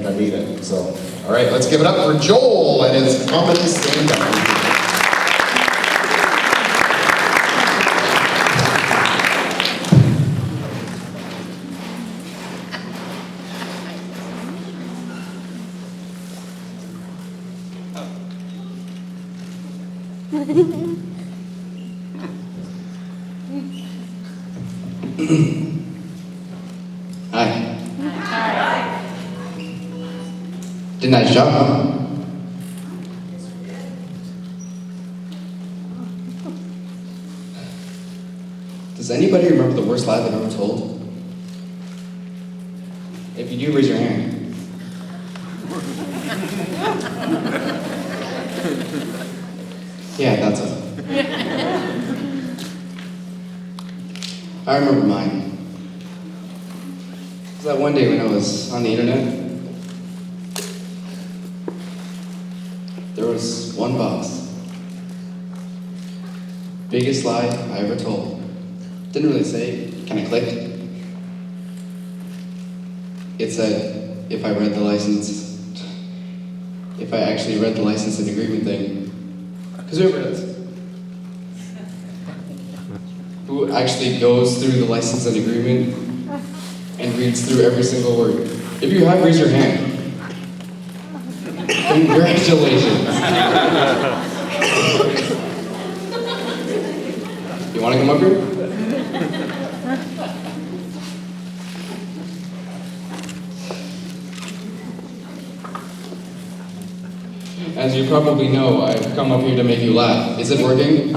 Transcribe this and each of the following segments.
I need it. So, all right, let's give it up for Joel and his comedy stand-up. Hi. Hi. Did a nice job, huh? Does anybody remember the worst lie they've ever told? If you do, raise your hand. Yeah, that's it. I remember mine. It was that one day when I was on the internet. There was one box. Biggest lie I ever told. Didn't really say, kind of clicked. It said, if I actually read the license and agreement thing, because whoever does, who actually goes through the license and agreement and reads through every single word. If you have, raise your hand. Congratulations. You want to come up here? As you probably know, I've come up here to make you laugh. Is it working?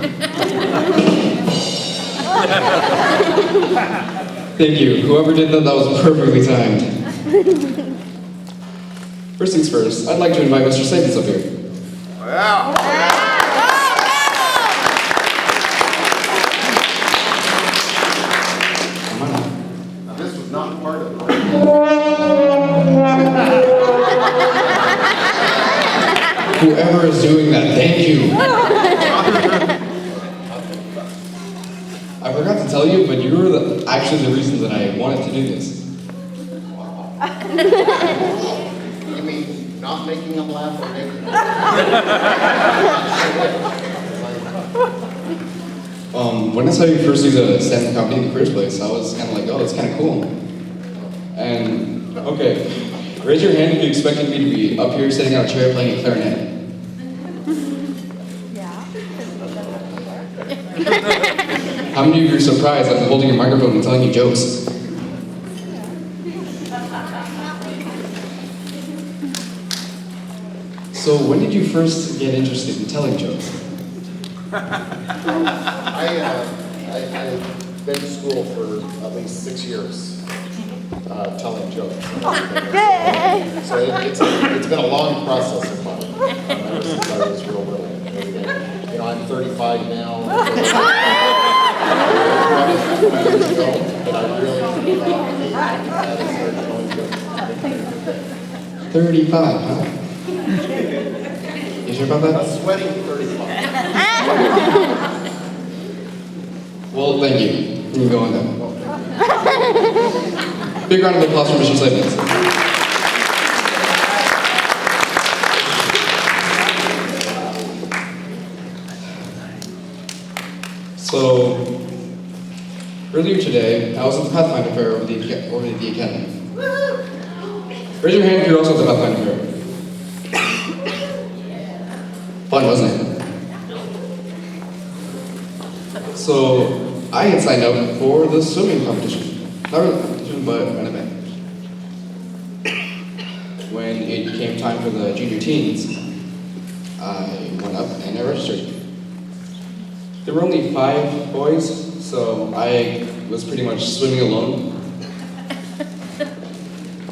Thank you. Whoever did that was perfectly timed. First things first, I'd like to invite Mr. Savins up here. Yeah. Come on up. Now, this was not part of it. Whoever is doing that, thank you. I forgot to tell you, but you were actually the reason that I wanted to do this. You mean not making them laugh or making them When I saw you first do the stand-up comedy in the first place, I was kind of like, oh, it's kind of cool. And, okay, raise your hand if you expected me to be up here sitting on a chair playing a clarinet. How many of you are surprised I'm holding a microphone and telling you jokes? So when did you first get interested in telling jokes? I've been to school for at least 6 years, telling jokes. So it's been a long process of mine, ever since I was real little. You know, I'm 35 now. But I really started telling jokes. 35, huh? You sure about A that? sweating 35. Well, thank you. You can go on then. Big round of applause for Mr. Slavins. So, earlier today, I was at the Pathfinder Fair over the Academy. Raise your hand if you're also at the Pathfinder Fair. Fun, wasn't it? So, I had signed up for the swimming competition. Not really a competition, but an event. When it came time for the junior teens, I went up and I registered. There were only 5 boys, so I was pretty much swimming alone.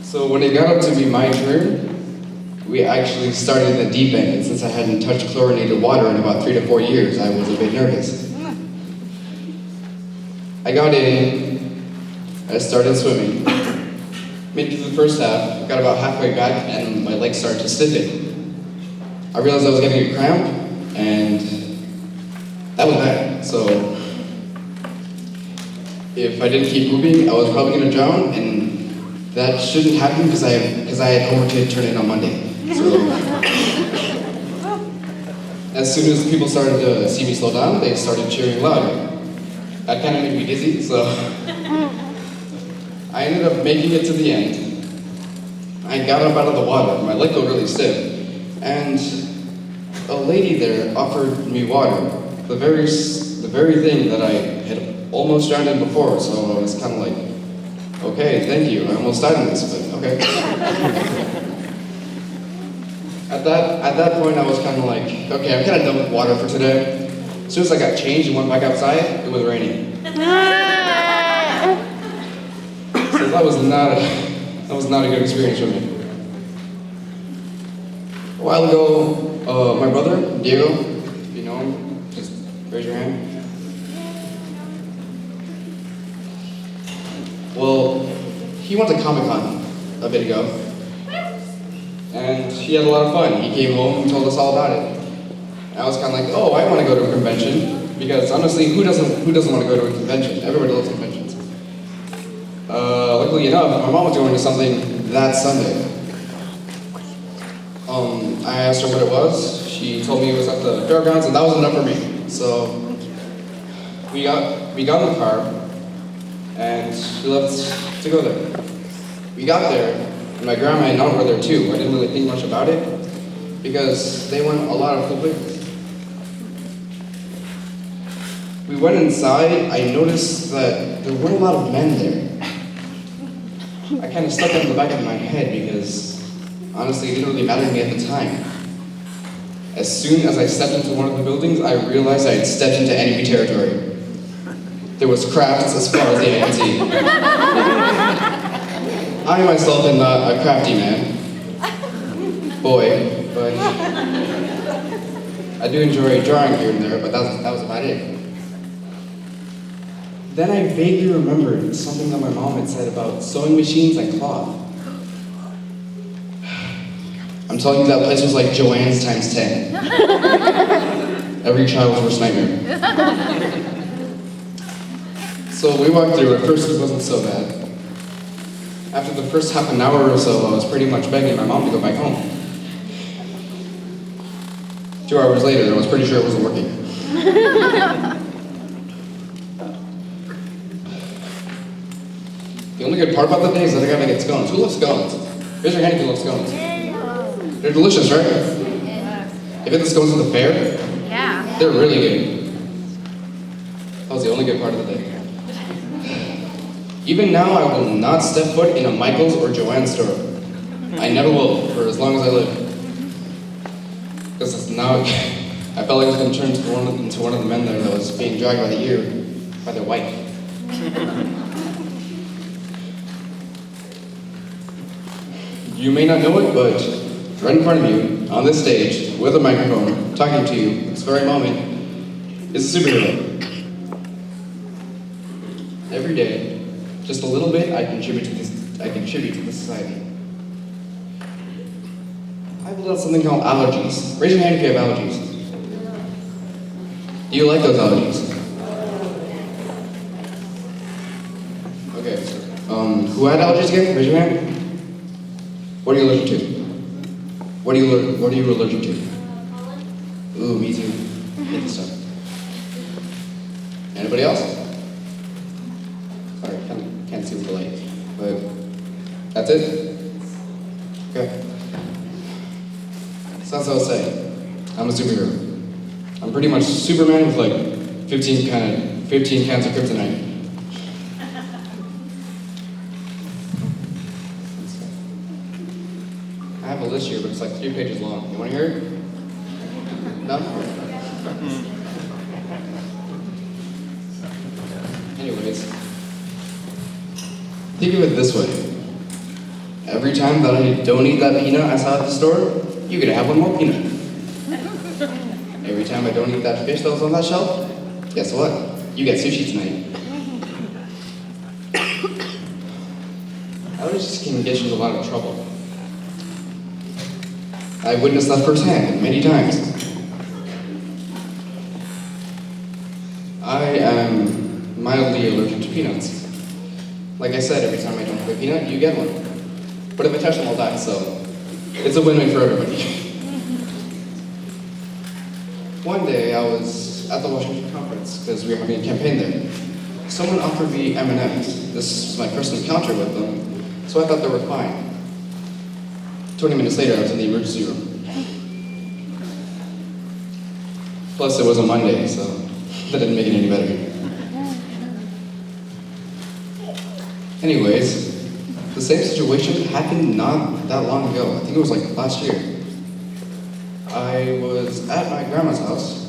So when it got up to be my turn, we actually started in the deep end, and since I hadn't touched chlorinated water in about 3 to 4 years, I was a bit nervous. I got in, I started swimming. Made it through the first half, got about halfway back, and my legs started to stiffen. I realized I was getting a cramp, and that was bad. So if I didn't keep moving, I was probably gonna drown, and that shouldn't happen because I had homework to turn in on Monday. So as soon as people started to see me slow down, they started cheering louder. That kind of made me dizzy, so I ended up making it to the end. I got up out of the water, my leg got really stiff, and a lady there offered me water, the very thing that I had almost drowned in before, so I was kind of like, okay, thank you, I almost died in this, but okay. At that point, I was kind of like, okay, I'm kind of done with water for today. As soon as I got changed and went back outside, it was raining. So that was not a good experience for me. A while ago, my brother, Diego, if you know him, just raise your hand. Well, he went to Comic-Con a bit ago, and he had a lot of fun. He came home and told us all about it. And I was kind of like, oh, I want to go to a convention, because honestly, who doesn't want to go to a convention? Everybody loves conventions. Luckily enough, my mom was going to something that Sunday. I asked her what it was. She told me it was at the fairgrounds, and that was enough for me. So we got in the car, and we left to go there. We got there, and my grandma and aunt were there too. I didn't really think much about it, because they went a lot of cool places. We went inside. I noticed that there weren't a lot of men there. I kind of stuck that in the back of my head because, honestly, it didn't really matter to me at the time. As soon as I stepped into one of the buildings, I realized I had stepped into enemy territory. There was crafts as far as the eye could see. I myself am not a crafty man. Boy, but I do enjoy drawing here and there, but that was about it. Then I vaguely remembered something that my mom had said about sewing machines and cloth. I'm telling you, that place was like Joanne's times 10. Every child's worst nightmare. So we walked through. At first it wasn't so bad. After the first half an hour or so, I was pretty much begging my mom to go back home. 2 hours later, I was pretty sure it wasn't working. The only good part about the day is that I got to get scones. Who loves scones? Raise your hand if you love scones. They're delicious, right? You get the scones at the fair? Yeah. They're really good. That was the only good part of the day. Even now, I will not step foot in a Michael's or Joann's store. I never will, for as long as I live. Because it's now, I felt like I was going to turn into one of the men there that was being dragged by the ear by their wife. You may not know it, but right in front of you, on this stage, with a microphone, talking to you, this very moment, is a superhero. Every day, just a little bit, I contribute to the society. I built out something called allergies. Raise your hand if you have allergies. Do you like those allergies? Okay. Who had allergies again? Raise your hand. What are you allergic to? What are you allergic to? Ooh, me too. Hate this stuff. Anybody else? Sorry, can't see with the light. But that's it? Okay. So that's what I'll say. I'm a superhero. I'm pretty much Superman with like 15 cans of kryptonite. I have a list here, but it's like 3 pages long. You want to hear it? No? Anyways, think of it this way. Every time that I don't eat that peanut I saw at the store, you get to have one more peanut. Every time I don't eat that fish that was on that shelf, guess what? You get sushi tonight. Allergies can get you in a lot of trouble. I witnessed that firsthand many times. I am mildly allergic to peanuts. Like I said, every time I don't have a peanut, you get one. But if I touch them, I'll die, so it's a win-win for everybody. One day, I was at the Washington conference because we were having a campaign there. Someone offered me M&Ms. This was my first encounter with them, so I thought they were fine. 20 minutes later, I was in the emergency room. Plus, it was a Monday, so that didn't make it any better. Anyways, the same situation happened not that long ago. I think it was like last year. I was at my grandma's house,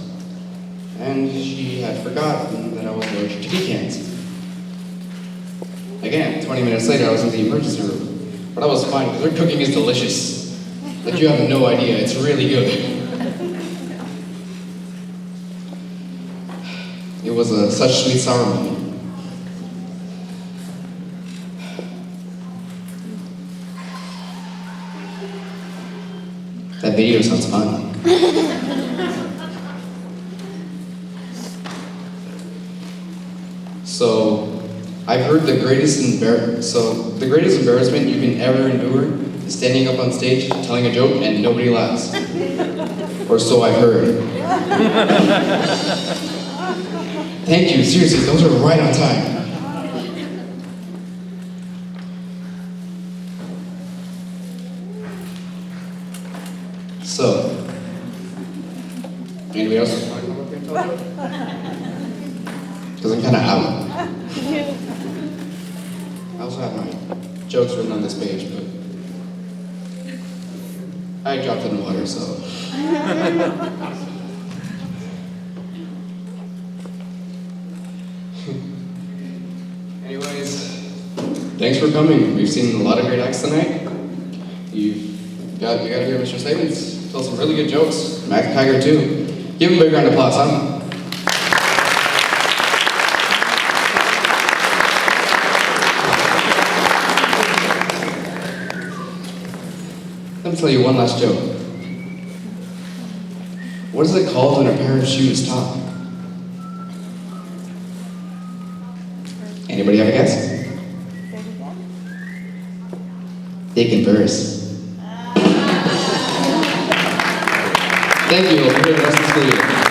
and she had forgotten that I was allergic to pecans. Again, 20 minutes later, I was in the emergency room. But I was fine, because their cooking is delicious. Like, you have no idea, it's really good. It was such sweet sour moment. That video sounds fun. So, I've heard the greatest embarrassment you can ever endure is standing up on stage, telling a joke, and nobody laughs. Or so I've heard. Thank you, seriously, those are right on time. So, anybody else want to come up here and tell a joke? Because I'm kind of out. I also have my jokes written on this page, but I dropped it in the water, so. Anyways, thanks for coming. We've seen a lot of great acts tonight. You got to hear Mr. Slavens tell some really good jokes. Max Tiger too. Give him a big round of applause, huh? Let me tell you one last joke. What is it called when a pair of shoes talk? Anybody have a guess? They converse. Thank you. We'll hear the rest of the school year.